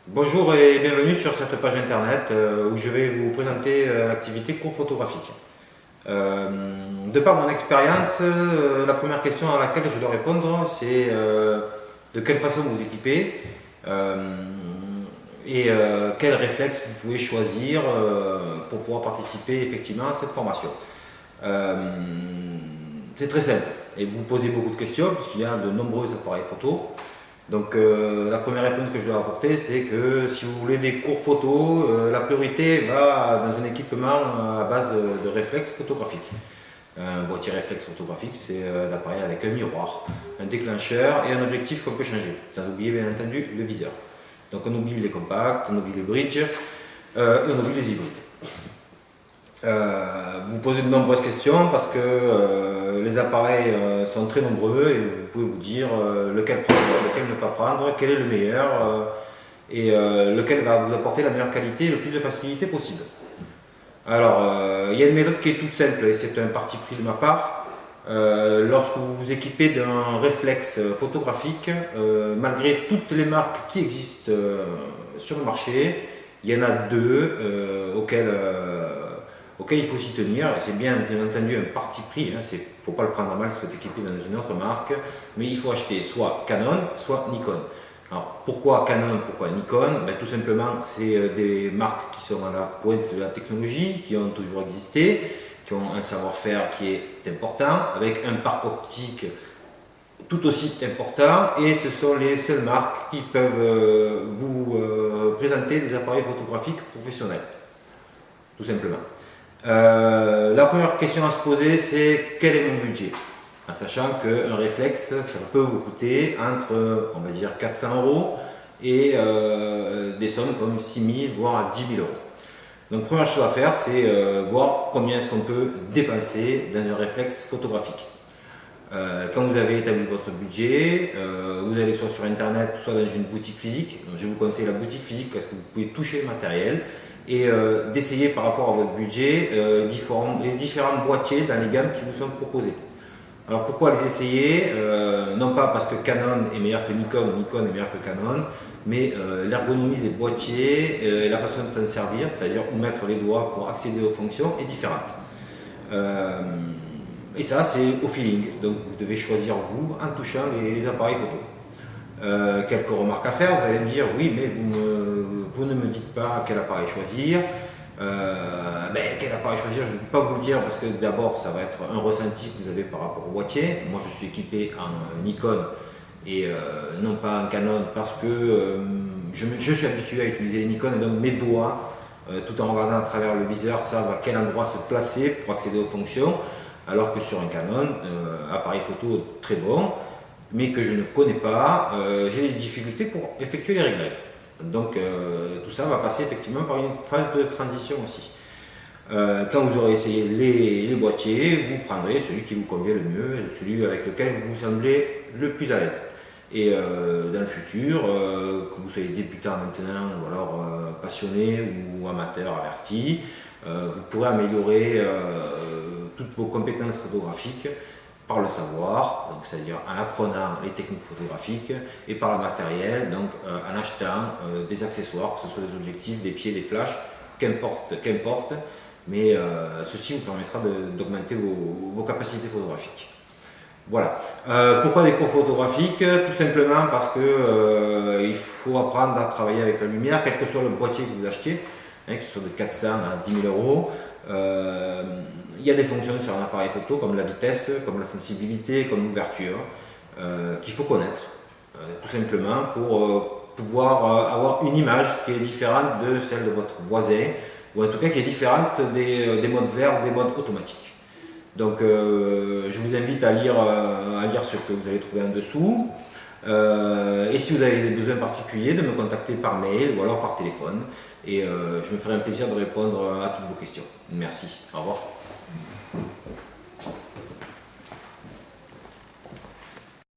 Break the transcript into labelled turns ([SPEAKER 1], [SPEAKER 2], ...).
[SPEAKER 1] Bonjour et bienvenue sur cette page internet où je vais vous présenter l'activité cours photographique. De par mon expérience, la première question à laquelle je dois répondre, c'est de quelle façon vous équipez et quels réflexes vous pouvez choisir pour pouvoir participer effectivement à cette formation. Euh, c'est très simple et vous posez beaucoup de questions puisqu'il y a de nombreux appareils photo. Donc la première réponse que je dois apporter, c'est que si vous voulez des cours photo, la priorité va dans un équipement à base de réflexes photographiques. Un boîtier réflexe photographique, c'est l'appareil avec un miroir, un déclencheur et un objectif qu'on peut changer, sans oublier bien entendu le viseur. Donc on oublie les compacts, on oublie le bridge et on oublie les hybrides. Vous posez de nombreuses questions parce que les appareils sont très nombreux et vous pouvez vous dire lequel prendre, lequel ne pas prendre, quel est le meilleur et lequel va vous apporter la meilleure qualité et le plus de facilité possible. Alors, il y a une méthode qui est toute simple et c'est un parti pris de ma part. Lorsque vous vous équipez d'un réflexe photographique, malgré toutes les marques qui existent sur le marché, il y en a deux auxquels il faut s'y tenir. C'est bien entendu un parti pris, il ne faut pas le prendre à mal si vous êtes équipé dans une autre marque, mais il faut acheter soit Canon, soit Nikon. Alors pourquoi Canon, pourquoi Nikon? Tout simplement, c'est des marques qui sont à la pointe de la technologie, qui ont toujours existé, qui ont un savoir-faire qui est important, avec un parc optique tout aussi important, et ce sont les seules marques qui peuvent vous présenter des appareils photographiques professionnels, tout simplement. La première question à se poser, c'est quel est mon budget? En sachant qu'un réflexe, ça peut vous coûter entre, on va dire, 400 euros et des sommes comme 6 000 voire 10 000 euros. Donc, première chose à faire, c'est voir combien est-ce qu'on peut dépenser dans un réflexe photographique. Quand vous avez établi votre budget, vous allez soit sur internet, soit dans une boutique physique. Donc, je vous conseille la boutique physique parce que vous pouvez toucher le matériel et d'essayer par rapport à votre budget les différents boîtiers dans les gammes qui vous sont proposés. Alors pourquoi les essayer? Non pas parce que Canon est meilleur que Nikon ou Nikon est meilleur que Canon, mais l'ergonomie des boîtiers et la façon de s'en servir, c'est-à-dire où mettre les doigts pour accéder aux fonctions, est différente. Et ça, c'est au feeling. Donc vous devez choisir vous en touchant les appareils photo. Quelques remarques à faire, vous allez me dire oui, mais vous ne me dites pas quel appareil choisir. Quel appareil choisir, je ne peux pas vous le dire parce que d'abord ça va être un ressenti que vous avez par rapport au boîtier. Moi je suis équipé en Nikon et non pas en Canon parce que je suis habitué à utiliser les Nikon et donc mes doigts, tout en regardant à travers le viseur, savent à quel endroit se placer pour accéder aux fonctions. Alors que sur un Canon, appareil photo très bon, mais que je ne connais pas, j'ai des difficultés pour effectuer les réglages. Donc tout ça va passer effectivement par une phase de transition aussi. Quand vous aurez essayé les boîtiers, vous prendrez celui qui vous convient le mieux, celui avec lequel vous vous semblez le plus à l'aise. Et dans le futur, que vous soyez débutant maintenant ou alors passionné ou amateur averti, vous pourrez améliorer toutes vos compétences photographiques par le savoir, c'est-à-dire en apprenant les techniques photographiques, et par le matériel, donc en achetant des accessoires, que ce soit des objectifs, des pieds, des flashs, qu'importe, mais ceci vous permettra d'augmenter vos capacités photographiques. Voilà. Pourquoi des cours photographiques? Tout simplement parce que il faut apprendre à travailler avec la lumière, quel que soit le boîtier que vous achetez, que ce soit de 400 à 10 000 euros. Il y a des fonctions sur un appareil photo comme la vitesse, comme la sensibilité, comme l'ouverture, qu'il faut connaître, tout simplement pour pouvoir avoir une image qui est différente de celle de votre voisin, ou en tout cas qui est différente des modes verts, des modes automatiques. Donc je vous invite à lire ce que vous allez trouver en dessous. Et si vous avez des besoins particuliers, de me contacter par mail ou alors par téléphone. Et je me ferai un plaisir de répondre à toutes vos questions. Merci. Au revoir.